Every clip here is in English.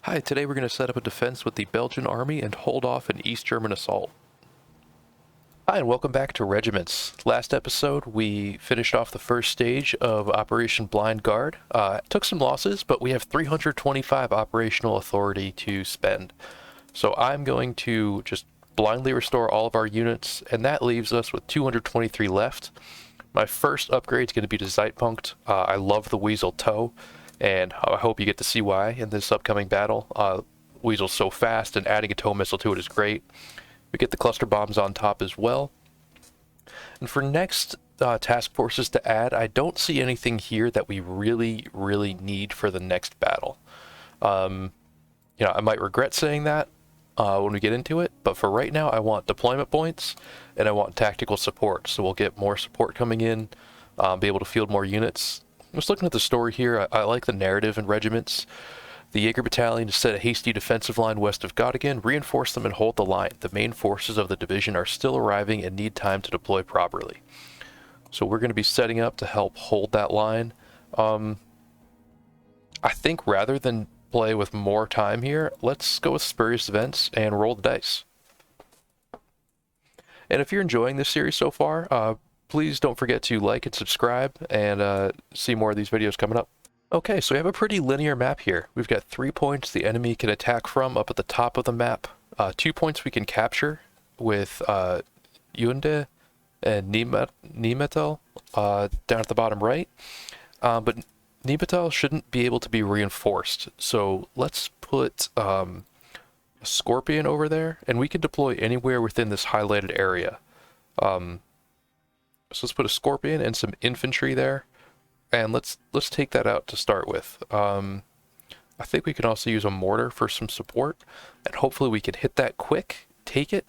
Hi, today we're going to set up a defense with the Belgian army and hold off an East German assault. Hi, and welcome back to Regiments. Last episode, we finished off the first stage of Operation Blind Guard. Took some losses, but we have 325 operational authority to spend. So I'm going to just blindly restore all of our units, and that leaves us with 223 left. My first upgrade is going to be to Zeitpunkt. I love the Weasel Toe, and I hope you get to see why in this upcoming battle. Weasel's so fast, and adding a tow missile to it is great. We get the cluster bombs on top as well. And for next task forces to add, I don't see anything here that we really need for the next battle. I might regret saying that when we get into it, but for right now I want deployment points and I want tactical support, so we'll get more support coming in, be able to field more units. Just looking at the story here, I like the narrative in Regiments. The Jaeger Battalion to set a hasty defensive line west of Göttingen, reinforce them and hold the line. The main forces of the division are still arriving and need time to deploy properly. So we're going to be setting up to help hold that line. I think rather than play with more time here, let's go with spurious events and roll the dice. And if you're enjoying this series so far, please don't forget to like and subscribe and see more of these videos coming up. Okay, so we have a pretty linear map here. We've got 3 points the enemy can attack from up at the top of the map. 2 points we can capture with Yunde and Niemetal down at the bottom right. But Niemetal shouldn't be able to be reinforced. So let's put a Scorpion over there, and we can deploy anywhere within this highlighted area. So let's put a Scorpion and some infantry there. And let's take that out to start with. I think we can also use a mortar for some support, and hopefully we can hit that quick, take it,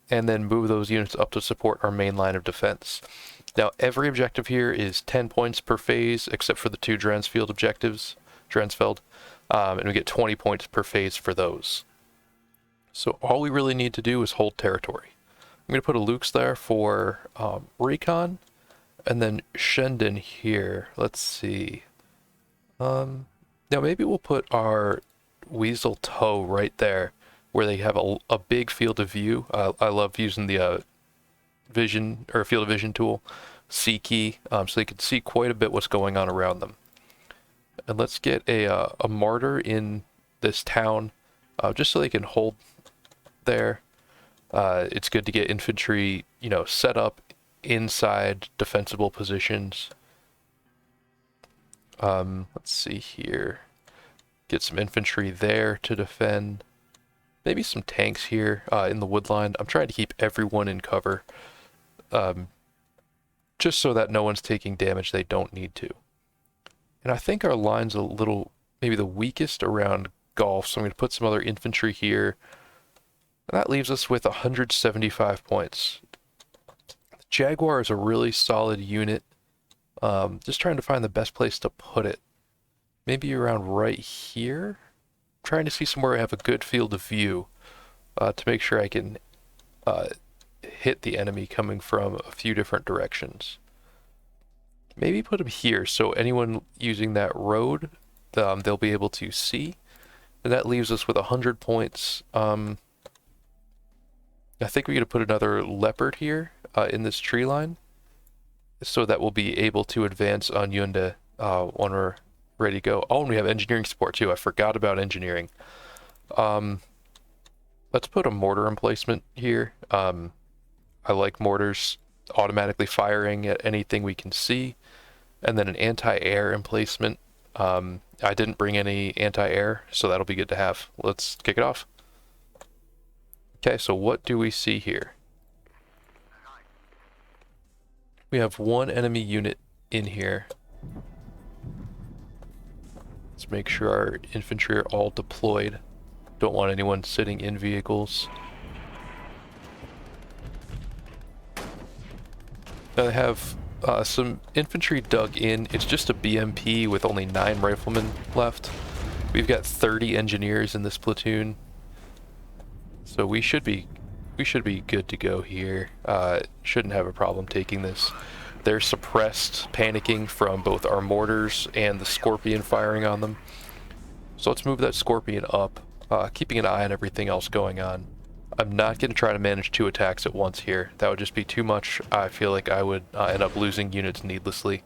and then move those units up to support our main line of defense. Now, every objective here is 10 points per phase, except for the 2 Dransfeld objectives, and we get 20 points per phase for those. So all we really need to do is hold territory. I'm going to put a Lux there for recon. And then Shenden here, let's see. Now maybe we'll put our Weasel Toe right there, where they have a big field of view. I love using the vision, or field of vision tool, C key, so they can see quite a bit what's going on around them. And let's get a martyr in this town, just so they can hold there. It's good to get infantry, set up inside defensible positions. Let's see here. Get some infantry there to defend. Maybe some tanks here in the woodline. I'm trying to keep everyone in cover, just so that no one's taking damage they don't need to. And I think our line's a little, maybe the weakest around Golf, so I'm going to put some other infantry here. And that leaves us with 175 points. Jaguar is a really solid unit. Just trying to find the best place to put it. Maybe around right here? Trying to see somewhere I have a good field of view to make sure I can hit the enemy coming from a few different directions. Maybe put them here so anyone using that road, they'll be able to see. And that leaves us with 100 points. I think we're going to put another leopard here in this tree line, so that we'll be able to advance on Yunde when we're ready to go. Oh, and we have engineering support too. I forgot about engineering. Let's put a mortar emplacement here. I like mortars automatically firing at anything we can see. And then an anti-air emplacement. I didn't bring any anti-air, so that'll be good to have. Let's kick it off. Okay, so what do we see here? We have one enemy unit in here. Let's make sure our infantry are all deployed. Don't want anyone sitting in vehicles. Now they have some infantry dug in. It's just a BMP with only 9 riflemen left. We've got 30 engineers in this platoon. So we should be good to go here. Shouldn't have a problem taking this. They're suppressed, panicking from both our mortars and the Scorpion firing on them. So let's move that Scorpion up, keeping an eye on everything else going on. I'm not going to try to manage 2 attacks at once here. That would just be too much. I feel like I would end up losing units needlessly.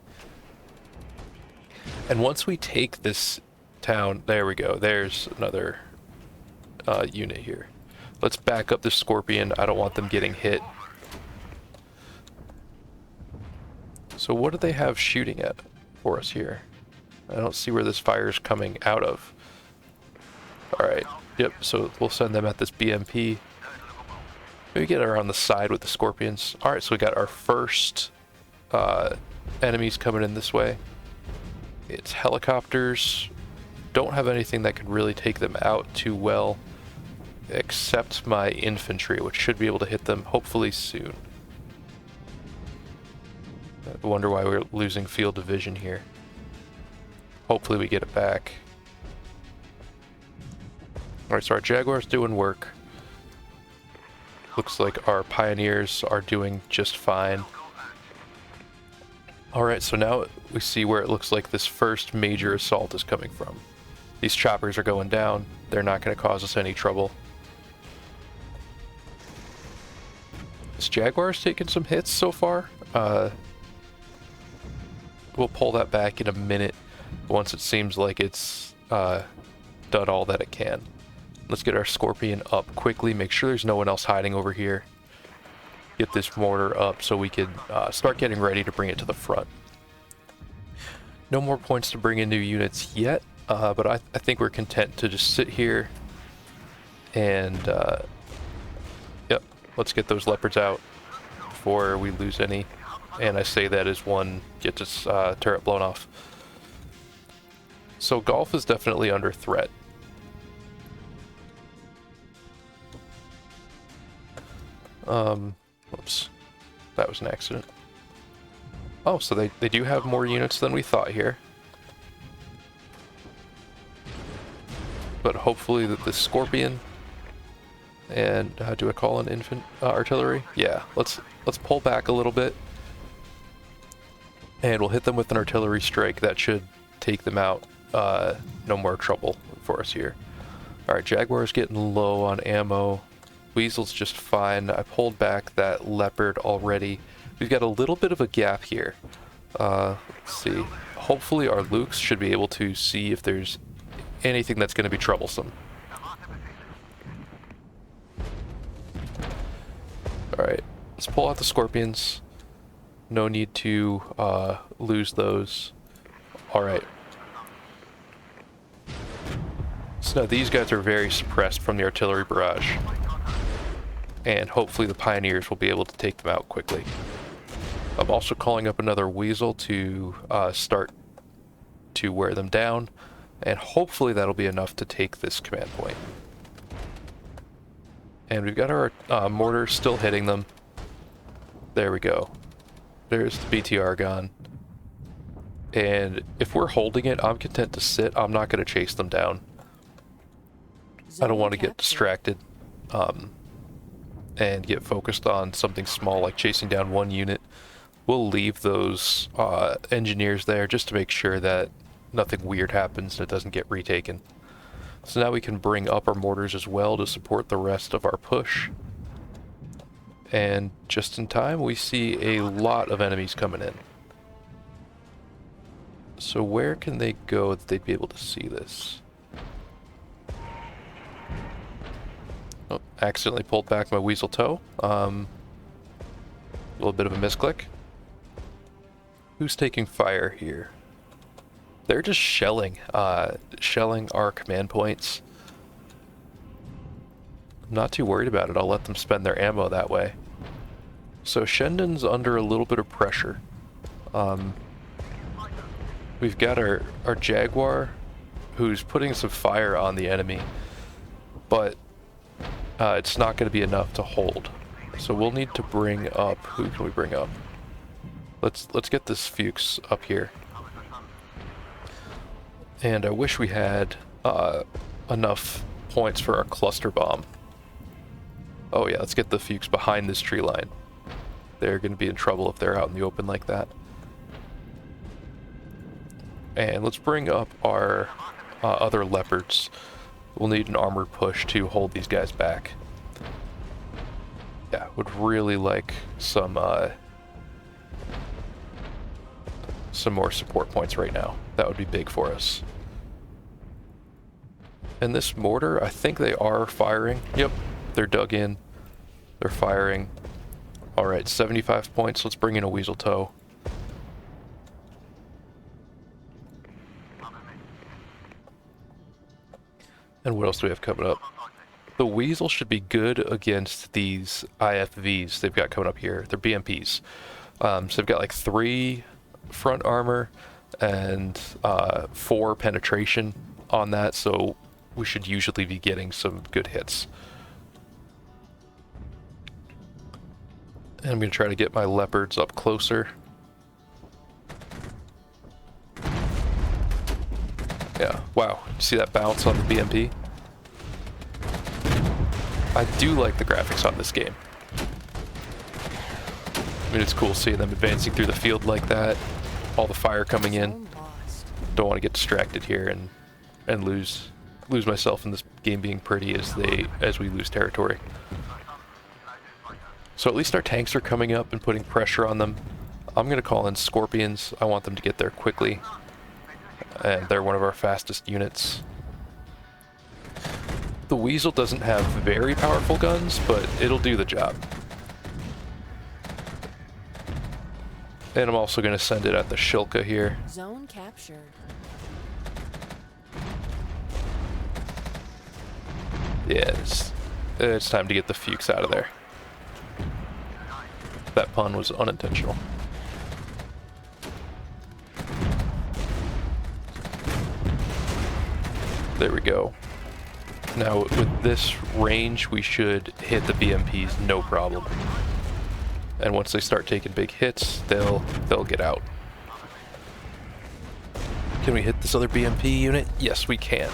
And once we take this town, there we go. There's another unit here. Let's back up the Scorpion. I don't want them getting hit. So what do they have shooting at for us here? I don't see where this fire is coming out of. Alright, yep, so we'll send them at this BMP. Maybe get around the side with the Scorpions. Alright, so we got our first enemies coming in this way. It's helicopters. Don't have anything that can really take them out too well, except my infantry, which should be able to hit them hopefully soon. I wonder why we're losing field division here. Hopefully we get it back. Alright, so our Jaguar's doing work. Looks like our Pioneers are doing just fine. Alright, so now we see where it looks like this first major assault is coming from. These choppers are going down. They're not going to cause us any trouble. This Jaguar's taken some hits so far. We'll pull that back in a minute once it seems like it's done all that it can. Let's get our Scorpion up quickly, make sure there's no one else hiding over here. Get this mortar up so we can start getting ready to bring it to the front. No more points to bring in new units yet, but I think we're content to just sit here and yep, let's get those leopards out before we lose any. And I say that as one gets its turret blown off. So Golf is definitely under threat. Whoops. That was an accident. Oh, so they do have more units than we thought here. But hopefully that the Scorpion and do I call an artillery? Yeah, let's pull back a little bit. And we'll hit them with an artillery strike. That should take them out. No more trouble for us here. Alright, Jaguar's getting low on ammo. Weasel's just fine. I pulled back that Leopard already. We've got a little bit of a gap here. Let's see. Hopefully our Lukes should be able to see if there's anything that's going to be troublesome. Alright, let's pull out the Scorpions. No need to lose those. Alright. So now these guys are very suppressed from the artillery barrage. And hopefully the Pioneers will be able to take them out quickly. I'm also calling up another Weasel to start to wear them down. And hopefully that'll be enough to take this command point. And we've got our mortars still hitting them. There we go. There's the BTR gone. And if we're holding it, I'm content to sit. I'm not going to chase them down. I don't want to get distracted and get focused on something small like chasing down one unit. We'll leave those engineers there just to make sure that nothing weird happens and it doesn't get retaken. So now we can bring up our mortars as well to support the rest of our push. And just in time, we see a lot of enemies coming in. So where can they go that they'd be able to see this? Oh, accidentally pulled back my Weasel toe. A little bit of a misclick. Who's taking fire here? They're just shelling our command points. I'm not too worried about it. I'll let them spend their ammo that way. So Shendon's under a little bit of pressure. We've got our Jaguar, who's putting some fire on the enemy, but it's not going to be enough to hold. So we'll need to bring up. Who can we bring up? Let's get this Fuchs up here. And I wish we had enough points for our cluster bomb. Oh yeah, let's get the Fuchs behind this tree line. They're going to be in trouble if they're out in the open like that. And let's bring up our other leopards. We'll need an armored push to hold these guys back. Yeah, would really like some more support points right now. That would be big for us. And this mortar, I think they are firing. Yep, they're dug in. They're firing. Alright, 75 points. Let's bring in a weasel toe. And what else do we have coming up? The weasel should be good against these IFVs they've got coming up here. They're BMPs. So they've got like 3 front armor and 4 penetration on that, so we should usually be getting some good hits. And I'm going to try to get my leopards up closer. Yeah, wow. You see that bounce on the BMP? I do like the graphics on this game. I mean, it's cool seeing them advancing through the field like that. All the fire coming in. Don't want to get distracted here and lose myself in this game being pretty as we lose territory. So at least our tanks are coming up and putting pressure on them. I'm going to call in Scorpions. I want them to get there quickly. And they're one of our fastest units. The Weasel doesn't have very powerful guns, but it'll do the job. And I'm also going to send it at the Shilka here. Zone captured. Yeah, it's time to get the Fuchs out of there. That pun was unintentional. There we go. Now with this range, we should hit the BMPs no problem. And once they start taking big hits, they'll get out. Can we hit this other BMP unit? Yes, we can.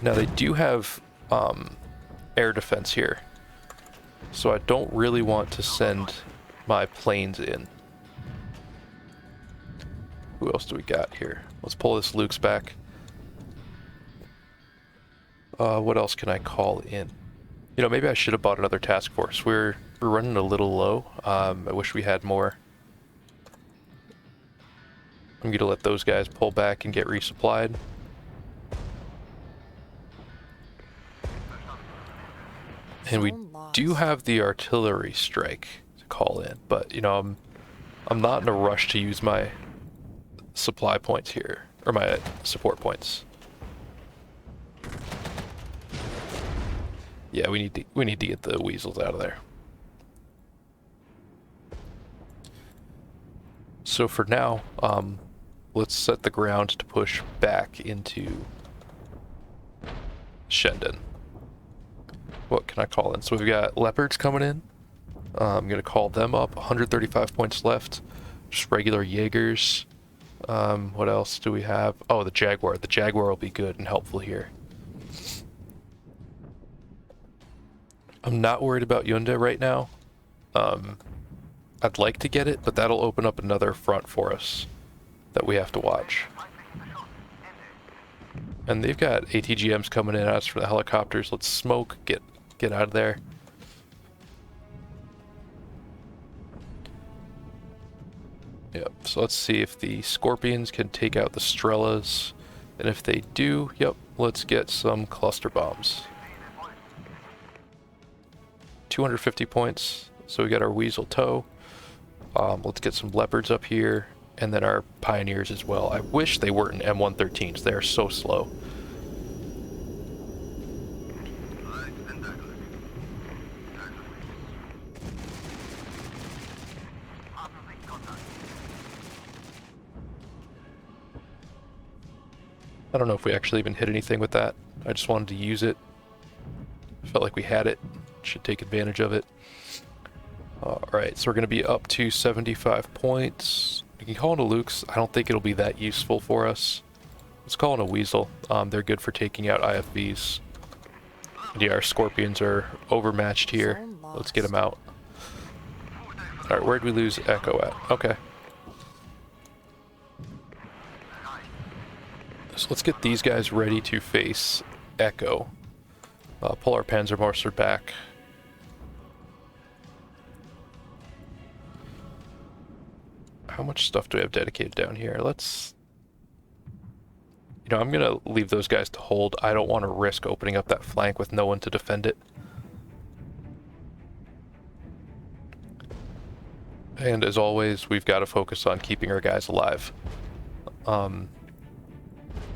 Now they do have air defense here, so I don't really want to send my planes in. Who else do we got here? Let's pull this Luke's back. What else can I call in? You know, maybe I should have bought another task force. We're running a little low. I wish we had more. I'm going to let those guys pull back and get resupplied. And we do have the artillery strike to call in, but you know, I'm not in a rush to use my supply points here, or my support points. Yeah, we need to get the weasels out of there. So for now, let's set the ground to push back into Shendon. What can I call in? So we've got leopards coming in. I'm gonna call them up. 135 points left. Just regular Jaegers. What else do we have? Oh, the Jaguar. The Jaguar will be good and helpful here. I'm not worried about Yunda right now. I'd like to get it, but that'll open up another front for us that we have to watch. And they've got ATGMs coming in at us for the helicopters. Let's smoke, get out of there. Yep, so let's see if the Scorpions can take out the Strellas. And if they do, yep, let's get some cluster bombs. 250 points, so we got our Weasel Toe. Let's get some Leopards up here, and then our Pioneers as well. I wish they weren't M113s, they're so slow. I don't know if we actually even hit anything with that. I just wanted to use it. Felt like we had it. Should take advantage of it. Alright, so we're going to be up to 75 points. We can call in a Luke's. I don't think it'll be that useful for us. Let's call in a Weasel. They're good for taking out IFVs. And yeah, our Scorpions are overmatched here. Let's get them out. Alright, where'd we lose Echo at? Okay. So let's get these guys ready to face Echo. Pull our Panzermörser back. How much stuff do we have dedicated down here? Let's... You know, I'm gonna leave those guys to hold. I don't want to risk opening up that flank with no one to defend it. And as always, we've got to focus on keeping our guys alive.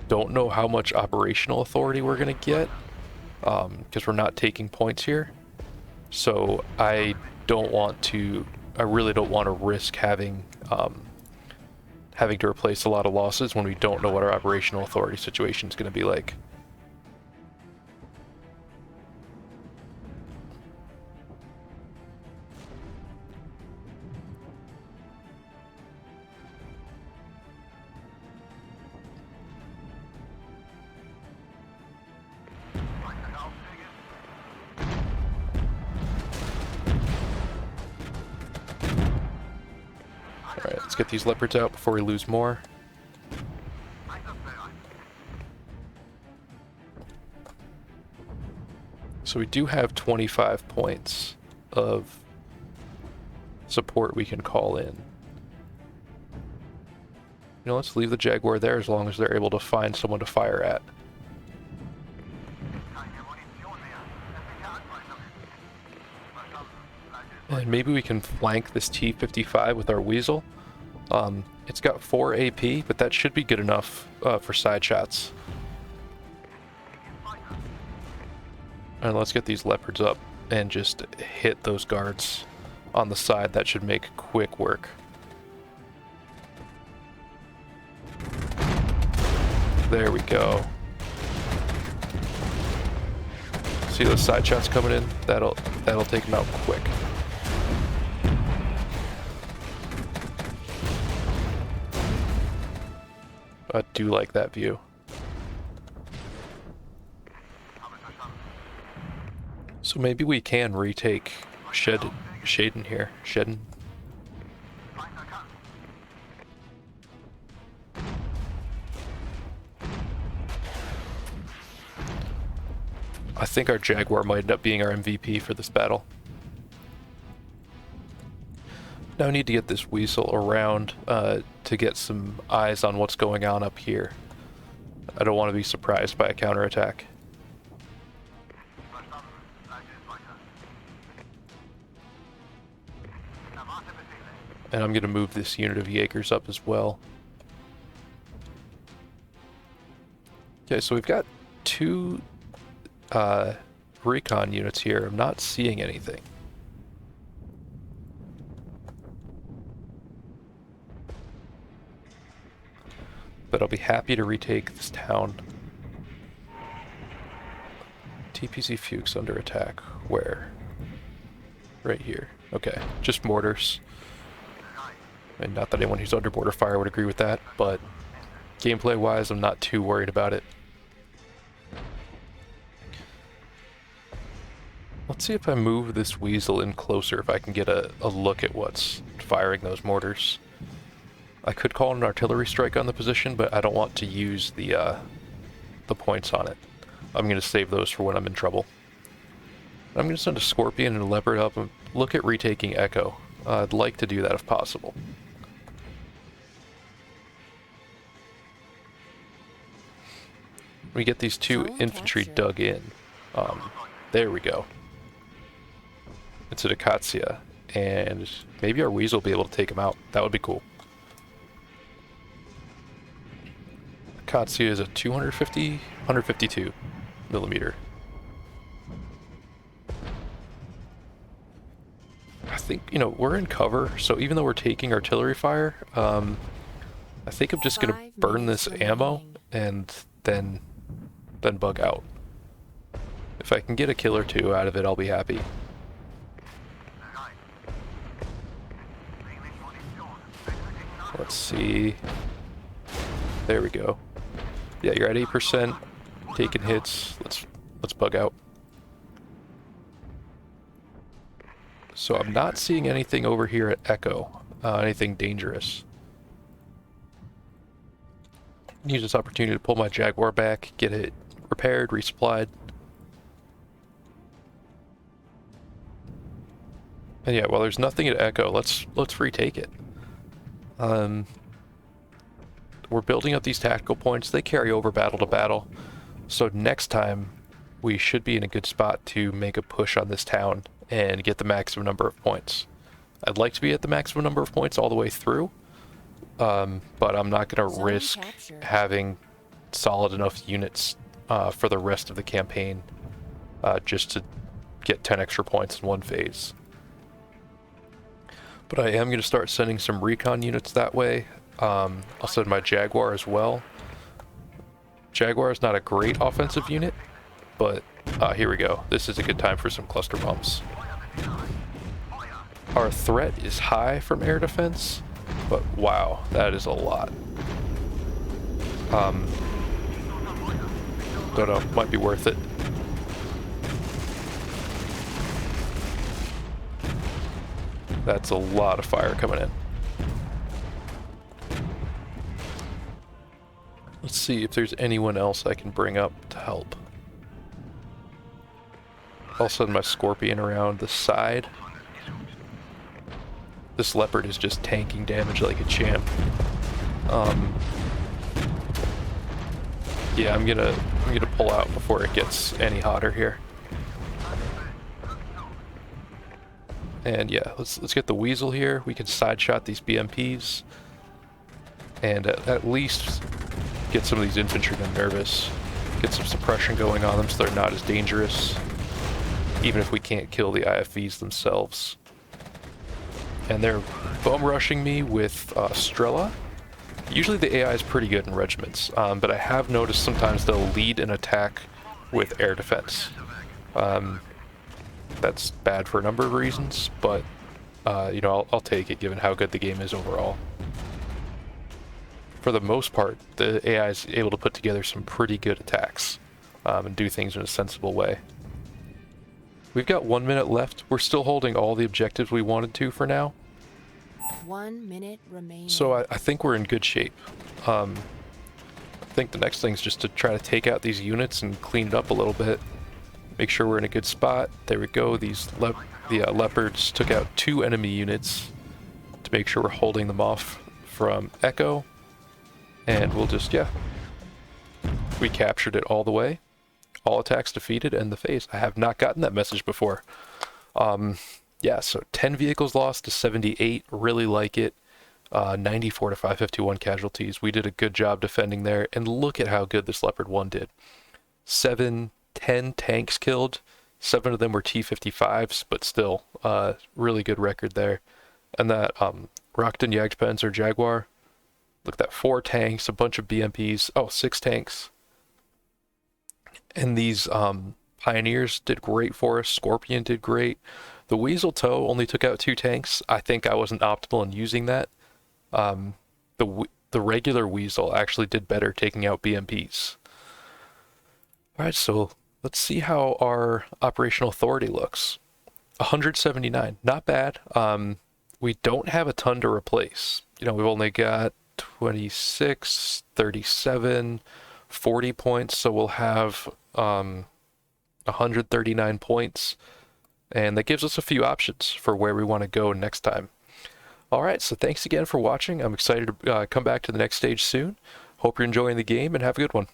Don't know how much operational authority we're going to get, because we're not taking points here. So I really don't want to risk having to replace a lot of losses when we don't know what our operational authority situation is going to be like. Alright, let's get these leopards out before we lose more. So we do have 25 points of support we can call in. You know, let's leave the Jaguar there as long as they're able to find someone to fire at. And maybe we can flank this T-55 with our Weasel. It's got 4 AP, but that should be good enough for side shots. And let's get these leopards up and just hit those guards on the side. That should make quick work. There we go. See those side shots coming in? That'll take them out quick. I do like that view. So maybe we can retake Shaden here. Shaden. I think our Jaguar might end up being our MVP for this battle. Now I need to get this Weasel around to get some eyes on what's going on up here. I don't want to be surprised by a counterattack. And I'm going to move this unit of Jaegers up as well. Okay, so we've got 2 recon units here. I'm not seeing anything. But I'll be happy to retake this town. TPC Fuchs under attack. Where? Right here. Okay, just mortars. And not that anyone who's under border fire would agree with that, but gameplay-wise, I'm not too worried about it. Let's see if I move this Weasel in closer, if I can get a look at what's firing those mortars. I could call an artillery strike on the position, but I don't want to use the points on it. I'm going to save those for when I'm in trouble. I'm going to send a Scorpion and a Leopard up and look at retaking Echo. I'd like to do that if possible. We get these 2 infantry dug in. There we go. It's a Acacia, and maybe our Weasel will be able to take him out. That would be cool. Acacia is a 152 millimeter. I think, you know, we're in cover, so even though we're taking artillery fire, I think I'm just gonna burn this ammo and then bug out. If I can get a kill or 2 out of it, I'll be happy. Let's see. There we go. Yeah, you're at 8%, taking hits. Let's bug out. So I'm not seeing anything over here at Echo, anything dangerous. Use this opportunity to pull my Jaguar back, get it repaired, resupplied. And yeah, well, there's nothing at Echo. Let's retake it. We're building up these tactical points. They carry over battle to battle. So next time, we should be in a good spot to make a push on this town and get the maximum number of points. I'd like to be at the maximum number of points all the way through, but I'm not going to risk having solid enough units for the rest of the campaign just to get 10 extra points in one phase. But I am going to start sending some recon units that way. I'll send my Jaguar as well. Jaguar is not a great offensive unit, but here we go. This is a good time for some cluster bombs. Our threat is high from air defense, but wow, that is a lot. Don't know, might be worth it. That's a lot of fire coming in. Let's see if there's anyone else I can bring up to help. I'll send my Scorpion around the side. This Leopard is just tanking damage like a champ. Yeah, I'm gonna pull out before it gets any hotter here. And yeah, let's get the Weasel here. We can side shot these BMPs, and at least get some of these infantrymen nervous. Get some suppression going on them so they're not as dangerous, even if we can't kill the IFVs themselves. And they're bum rushing me with Strela. Usually the AI is pretty good in regiments, but I have noticed sometimes they'll lead an attack with air defense. That's bad for a number of reasons, but you know, I'll take it given how good the game is overall. For the most part, the AI is able to put together some pretty good attacks and do things in a sensible way. We've got 1 minute left. We're still holding all the objectives we wanted to for now. 1 minute remaining. So I think we're in good shape. I think the next thing is just to try to take out these units and clean it up a little bit. Make sure we're in a good spot. There we go. These Leopards took out 2 enemy units to make sure we're holding them off from Echo. And we'll just, yeah. We captured it all the way. All attacks defeated, end the phase. I have not gotten that message before. Yeah, so 10 vehicles lost to 78. Really like it. 94 to 551 casualties. We did a good job defending there. And look at how good this Leopard 1 did. 10 tanks killed. 7 of them were T-55s, but still, really good record there. And that Rockton Jagdpanzer Jaguar, look at that, 4 tanks, a bunch of BMPs, 6 tanks. And these Pioneers did great for us. Scorpion did great. The Weasel Toe only took out 2 tanks. I think I wasn't optimal in using that. The regular Weasel actually did better taking out BMPs. Alright, so let's see how our operational authority looks. 179, not bad. We don't have a ton to replace. You know, we've only got 26, 37, 40 points, so we'll have 139 points, and that gives us a few options for where we want to go next time. Alright, so thanks again for watching. I'm excited to come back to the next stage soon. Hope you're enjoying the game, and have a good one.